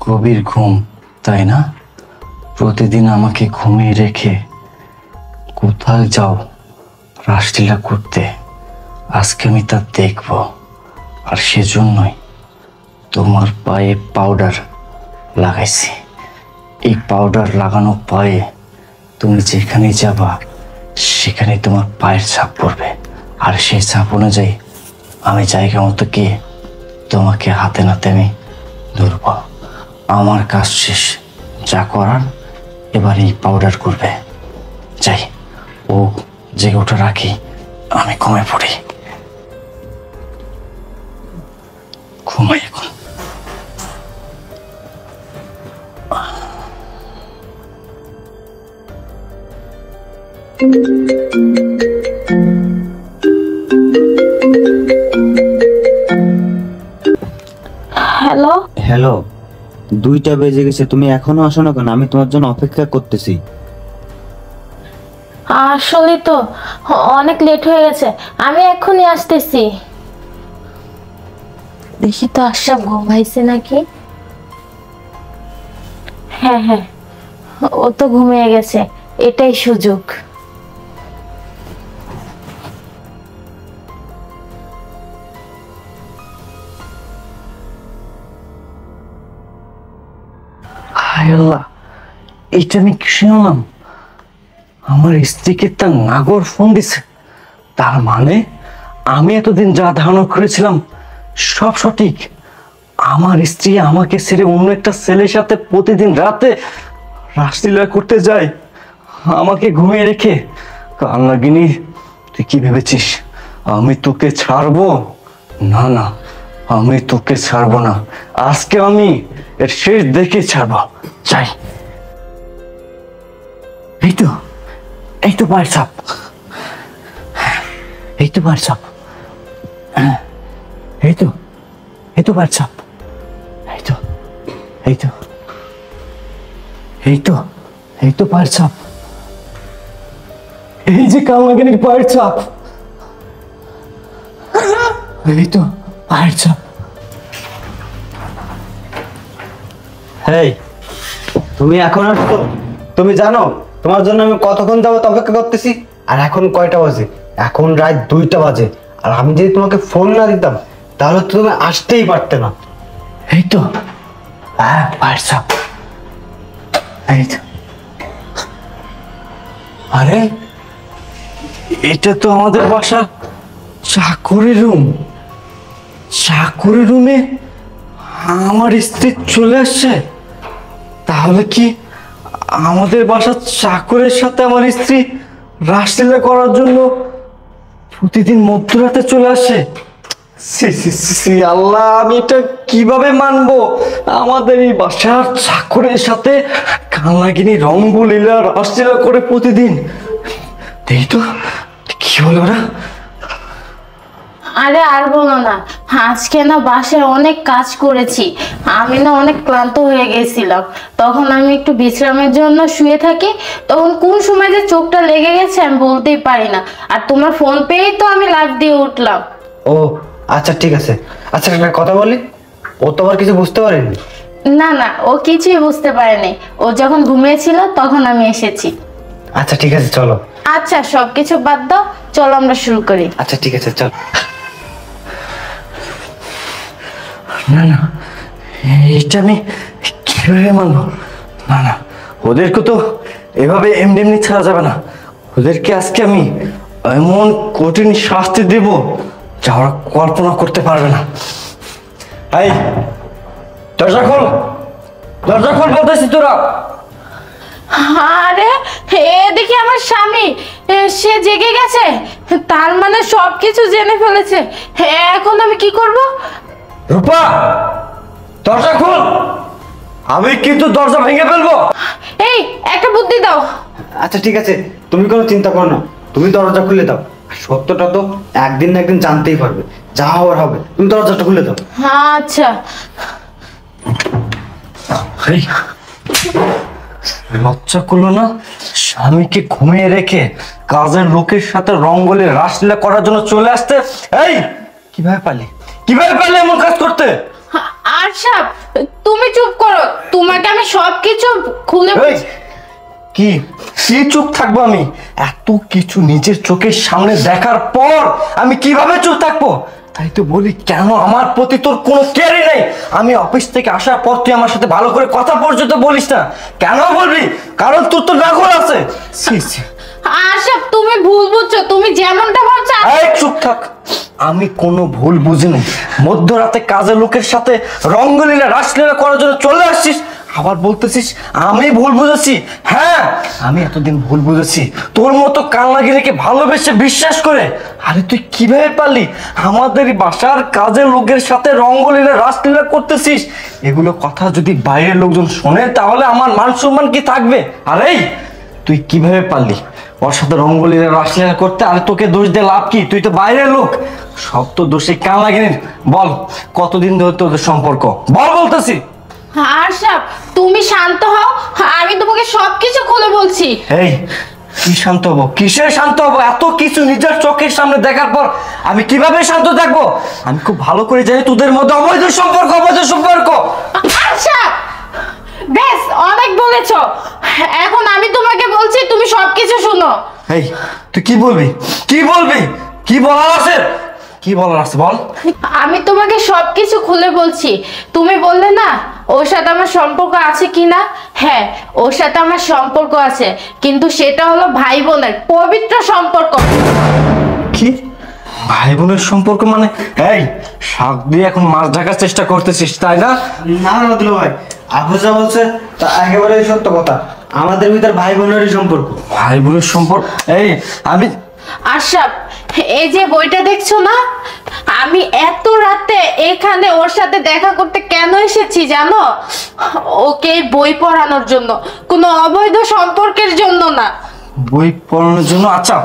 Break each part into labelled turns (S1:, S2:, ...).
S1: গভীর ঘুম, তাই না? প্রতিদিন আমাকে ঘুমিয়ে রেখে কোথায় যাও রাসলীলা করতে। আজকে আমি তা দেখব, আর সেজন্যই তোমার পায়ে পাউডার লাগাইছি। এই পাউডার লাগানো পায়ে তুমি যেখানে যাবা সেখানে তোমার পায়ের ছাপ পড়বে, আর সেই ছাপ অনুযায়ী আমি জায়গা মতো গিয়ে তোমাকে হাতে নাতে আমি ধরব। আমার কাজ শেষ, যা করার এবার এই পাউডার করবে। যাই, ও জেগে ওঠা রাখি, আমি ঘুমিয়ে পড়ি। ঘুমাই এখন।
S2: হ্যালো
S3: হ্যালো, 2টা বেজে গেছে, তুমি এখনো আসো না কেন? আমি তোমার জন্য অপেক্ষা করতেছি।
S2: আসলে তো অনেক লেট হয়ে গেছে, আমি এখনই আসতেছি। দেখি তো আশরাফ ঘুমাইছে নাকি। হ্যাঁ হ্যাঁ, ও তো ঘুমিয়ে গেছে, এটাই সুযোগ।
S1: হায় আল্লাহ, এটা আমি কি শুনলাম? আমার স্ত্রীকে তার নাগর ফোন দিছে। তার মানে আমি এতদিন যা ধারণা করেছিলাম সব সঠিক। আমার স্ত্রী আমাকে ছেড়ে অন্য একটা ছেলের সাথে প্রতিদিন রাতে রাসলীলা করতে যায়, আমাকে ঘুমিয়ে রেখে। কান্নাগিনি, তুই কি ভেবেছিস আমি তোকে ছাড়বো? না না, আমি তোকে ছাড়বো না। আজকে আমি এর শেষ দেখে ছাড়বো। চাই, এই তো, এই তো পায়ের ছাপ, এই তো পায়ের ছাপ, এই তো, এই তো পায়ের ছাপ, এই তো, এই তো, এই তো, এই তো পায়ের ছাপ, এই যে কামাগিনীর পায়ের ছাপ, এই তো পায়ের ছাপ।
S3: হেই, তুমি এখন আসছো? তুমি জানো তোমার জন্য আমি কতক্ষণ যাবত অপেক্ষা করতেছি? আর এখন কয়টা বাজে? এখন রাত 2টা বাজে। আর আমি যদি তোমাকে ফোন না দিতাম তাহলে তো তুমি আসতেই পারতে না।
S1: এই তো, হ্যাঁ পায়ের ছাপ, এই তো। আরে, এটা তো আমাদের বাসা চাকরি রুম। চাকরি রুমে আমার স্ত্রী চলে আসছে। তাহলে কি আমাদের বাসার চাকরের সাথে আমার স্ত্রী রাসলীলা করার জন্য প্রতিদিন মধ্যরাতে চলে আসে? সি সি সি সি, আল্লাহ, আমি এটা কিভাবে মানবো? আমাদের এই বাসার চাকরের সাথে কান্নাগিনী রঙ্গলীলা রাসলীলা করে প্রতিদিন। দেখি তো কি হলো ওরা।
S2: আরে আর বলো না, আজকে না বাসায় অনেক কাজ করেছি, আমি না অনেক ক্লান্ত হয়ে গেছিলাম। তখন আমি একটু বিশ্রামের জন্য শুয়ে থাকি, তখন কোন সময় যে চোখটা লেগে গেছে আমি বলতেই পারি না। আর তোমার ফোন পেয়েই তো আমি লাফ দিয়ে উঠলাম।
S3: ও আচ্ছা, ঠিক আছে। আচ্ছা, একটা কথা বলি, ও তো আর কিছু বুঝতে পারেনি?
S2: না না, ও কিছুই বুঝতে পারেনি, ও যখন ঘুমিয়েছিল তখন আমি এসেছি।
S3: আচ্ছা ঠিক আছে, চলো।
S2: আচ্ছা, সবকিছু বাদ দাও, চলো আমরা শুরু করি।
S3: আচ্ছা ঠিক আছে, চল।
S1: না না, এটা আমি কিভাবে মানবো? না না, ওদেরকে তো এভাবে এমনি এমনি ছাড়া যাবে না। ওদেরকে আজকে আমি এমন কঠিন শাস্তি দেব যা ওরা কল্পনা করতে পারবে না। এই, দরজা খোল, দরজা খোল বলতেছি তোরা।
S2: আরে এদিকে আমার স্বামী, সে জেগে গেছে, তার মানে সবকিছু জেনে ফেলেছে। এখন আমি কি করব?
S1: রূপা, দরজা খোল, আমি কিন্তু দরজা ভেঙে ফেলবো।
S2: এই, একটা বুদ্ধি দাও।
S3: আচ্ছা ঠিক আছে, তুমি কোনো চিন্তা করো না, তুমি দরজা খুলে দাও। আর সত্যটা তো একদিন না একদিন জানতেই পারবে, যা হওয়ার হবে। তুমি দরজাটা খুলে দাও।
S2: আচ্ছা।
S1: এই, লজ্জা করলো না? স্বামীকে ঘুমিয়ে রেখে কাজের লোকের সাথে রঙ্গলে রাসলীলা করার জন্য চলে আসতে। এই, কিভাবে পারলি, কিভাবে পারলি এমন কাজ করতে?
S2: আরশাব, তুমি চুপ করো, তোমাকে আমি সবকিছু খুলে
S1: এই, কি কি চুপ থাকবো আমি? এত কিছু নিজের চোখের সামনে দেখার পর আমি কিভাবে চুপ থাকবো? তাই তো বলি, কেন আমার প্রতি তোর কোনো কেয়ারই নেই? আমি অফিস থেকে আসার পর তুই আমার সাথে ভালো করে কথা পর্যন্ত বলিস না। কেন বলবি? কারণ তোর তো নকল আছে। ছি, ছি।
S2: আরশাব, তুমি ভুল বুঝছো, তুমি যেমনটা ভাবছো
S1: এই চুপ থাক। আমি কোনো ভুল বুঝিনি। মধ্যরাতে কাজের লোকের সাথে রঙ্গলীলা রাসলীলা করার জন্য চলে আসছিস, আবার বলতেছিস আমি ভুল বুঝেছি। হ্যাঁ, আমি এতদিন ভুল বুঝেছি তোর মতো কান্নাগিরিকে ভালোবেসে বিশ্বাস করে। আরে তুই কিভাবে পারলি আমাদের বাসার কাজের লোকের সাথে রঙ্গলীলা রাসলীলা করতেছিস? এগুলো কথা যদি বাইরের লোকজন শোনে তাহলে আমার মান সম্মান কি থাকবে? আরে তুই কিভাবে পারলি ওর সাথে রঙ্গলীলা রাসলীলা করতে? আরে তোকে দোষ দিয়ে লাভ কি? তুই তো বাইরের লোক, সব তো দোষে কান্নাগিরির। বল, কতদিন ধরে তোদের সম্পর্ক? বল বলতেছি।
S2: আরশাব, তুমি শান্ত হও, আমি তোমাকে সবকিছু খুলে বলছি।
S1: এই, কি শান্ত হবো? কিসের শান্ত হবো? এত কিছু নিজের চোখের সামনে দেখার পর আমি কিভাবে শান্ত থাকবো? আমি খুব ভালো করে জানি তোদের মধ্যে অবৈধ সম্পর্ক, অবৈধ সম্পর্ক।
S2: আরশাব, বেশ অনেক বলেছো, এখন আমি তোমাকে বলছি, তুমি সবকিছু শোনো।
S1: এই, তুই কি বলবি? কি বলবি? কি বলার আছে? কি বলার আছে বল।
S2: আমি তোমাকে সবকিছু খুলে বলছি। তুমি বললে না ওর সাথে আমার সম্পর্ক আছে কিনা? হ্যাঁ, ওর সাথে আমার সম্পর্ক আছে, কিন্তু সেটা হলো ভাই বোনের পবিত্র সম্পর্ক।
S1: কি ভাই বোনের সম্পর্ক মানে? এই, শাক দিয়ে এখন মাছ ঢাকার চেষ্টা করতেছিস তাই না?
S3: না না দুলা ভাই, আপু যা বলছে তা একেবারে সত্য কথা। আমাদের ভিতর ভাই বোনেরই সম্পর্ক।
S1: ভাই বোনের সম্পর্ক? এই, আমি
S2: আশরাফ, এই যে বইটা দেখছো না, আমি এত রাতে এখানে ওর সাথে দেখা করতে কেন এসেছি জানো? ওকে এই বই পড়ানোর জন্য, কোনো অবৈধ সম্পর্কের জন্য না।
S1: বই পড়ানোর জন্য? আচ্ছা,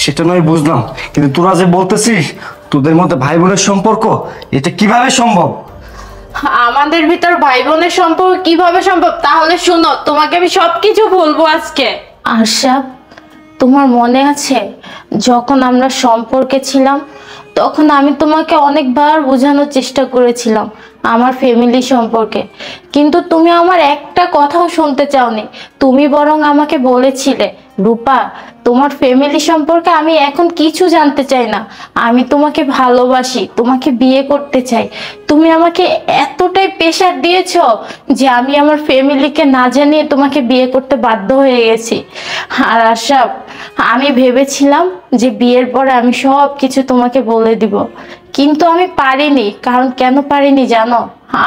S1: সেটা নয় বুঝলাম, কিন্তু তোরা যে বলতেছিস তোদের মধ্যে ভাই বোনের সম্পর্ক, এটা কিভাবে সম্ভব?
S2: আমাদের ভিতর ভাই বোনের সম্পর্ক কিভাবে সম্ভব তাহলে শোনো, তোমাকে আমি সবকিছু বলবো আজকে। আশরাফ, তোমার মনে আছে যখন আমরা সম্পর্কে ছিলাম তখন আমি তোমাকে অনেকবার বোঝানোর চেষ্টা করেছিলাম আমার ফ্যামিলি সম্পর্কে, কিন্তু তুমি আমার একটা কথাও শুনতে চাওনি। তুমি বরং আমাকে বলেছিলে, রূপা, তোমার ফ্যামিলি সম্পর্কে আমি এখন কিছু জানতে চাই না, আমি তোমাকে ভালোবাসি, তোমাকে বিয়ে করতে চাই। তুমি আমাকে এতটাই প্রেশার দিয়েছো যে আমি আমার ফ্যামিলিকে না জানিয়ে তোমাকে বিয়ে করতে বাধ্য হয়ে গেছি। আর আশরাফ, আমি ভেবেছিলাম যে বিয়ের পরে আমি সব কিছু তোমাকে বলে দিব, কিন্তু আমি পারিনি। কারণ কেন পারিনি জানো?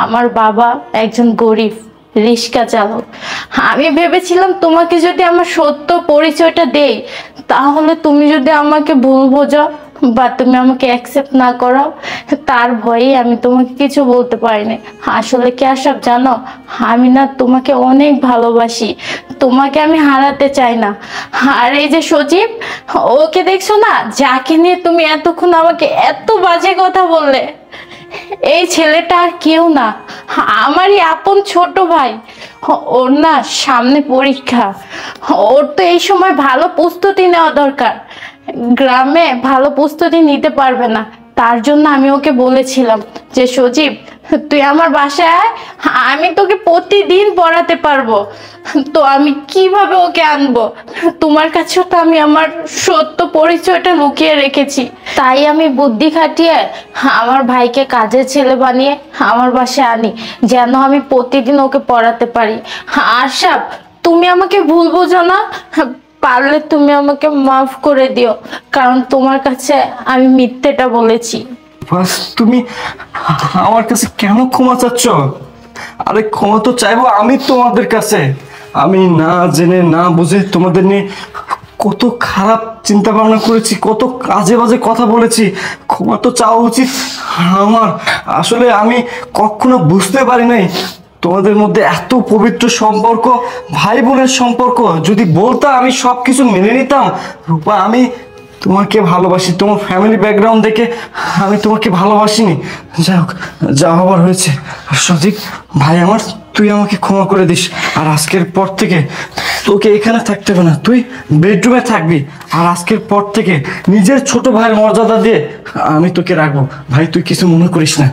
S2: আমার বাবা একজন গরিব রিক্সা চালক। আমি ভেবেছিলাম তোমাকে যদি আমার সত্য পরিচয়টা দেই তাহলে তুমি যদি আমাকে ভুল বোঝো বা তুমি আমাকে অ্যাকসেপ্ট না করো, তার ভয়ে আমি তোমাকে কিছু বলতে পারিনি। আসলে কি আশরাফ জানো, আমি না তোমাকে অনেক ভালোবাসি, তোমাকে আমি হারাতে চাই না। আর এই যে সজীব, ওকে দেখছো না, যাকে নিয়ে তুমি এতক্ষণ আমাকে এত বাজে কথা বললে, এই ছেলেটা আর কেউ না, আমারই আপন ছোট ভাই। ওর না সামনে পরীক্ষা, ওর তো এই সময় ভালো প্রস্তুতি নেওয়া দরকার। গ্রামে ভালো প্রস্তুতি নিতে পারবে না, তার জন্য আমি ওকে বলেছিলাম যে সজীব, তুই আমার বাসায় আয়, আমি তোকে প্রতিদিন পড়াতে পারবো। তো আমি কিভাবে ওকে আনবো? তোমার কাছেও তো আমি আমার সত্য পরিচয়টা লুকিয়ে রেখেছি, তাই আমি বুদ্ধি খাটিয়ে আমার ভাইকে কাজের ছেলে বানিয়ে আমার বাসায় আনি, যেন আমি প্রতিদিন ওকে পড়াতে পারি। আশরাফ, তুমি আমাকে ভুল বোঝো না, পারলে তুমি আমাকে মাফ করে দিও, কারণ তোমার কাছে আমি মিথ্যেটা বলেছি।
S1: বাস, তুমি আমার কাছে কেন ক্ষমা চাচ্ছ? আরে ক্ষমা তো চাইবো আমি তোমাদের কাছে। আমি না জেনে না বুঝে তোমাদের নিয়ে কত খারাপ চিন্তা ভাবনা করেছি, কত কাজে বাজে কথা বলেছি। ক্ষমা তো চাওয়া উচিত আমার। আসলে আমি কখনো বুঝতে পারি নাই তোমাদের মধ্যে এত পবিত্র সম্পর্ক, ভাই বোনের সম্পর্ক। যদি বলতাম আমি সবকিছু মেনে নিতাম। রূপা, আমি তোমাকে ভালোবাসি, তোমার ফ্যামিলি ব্যাকগ্রাউন্ড দেখে আমি তোমাকে ভালোবাসিনি। যাই হোক, যা হবার হয়েছে। আর সঠিক ভাই আমার, তুই আমাকে ক্ষমা করে দিস। আর আজকের পর থেকে তোকে এখানে থাকতে হবে না, তুই বেডরুমে থাকবি। আর আজকের পর থেকে নিজের ছোট ভাইয়ের মর্যাদা দিয়ে আমি তোকে রাখবো। ভাই, তুই কিছু মনে করিস না।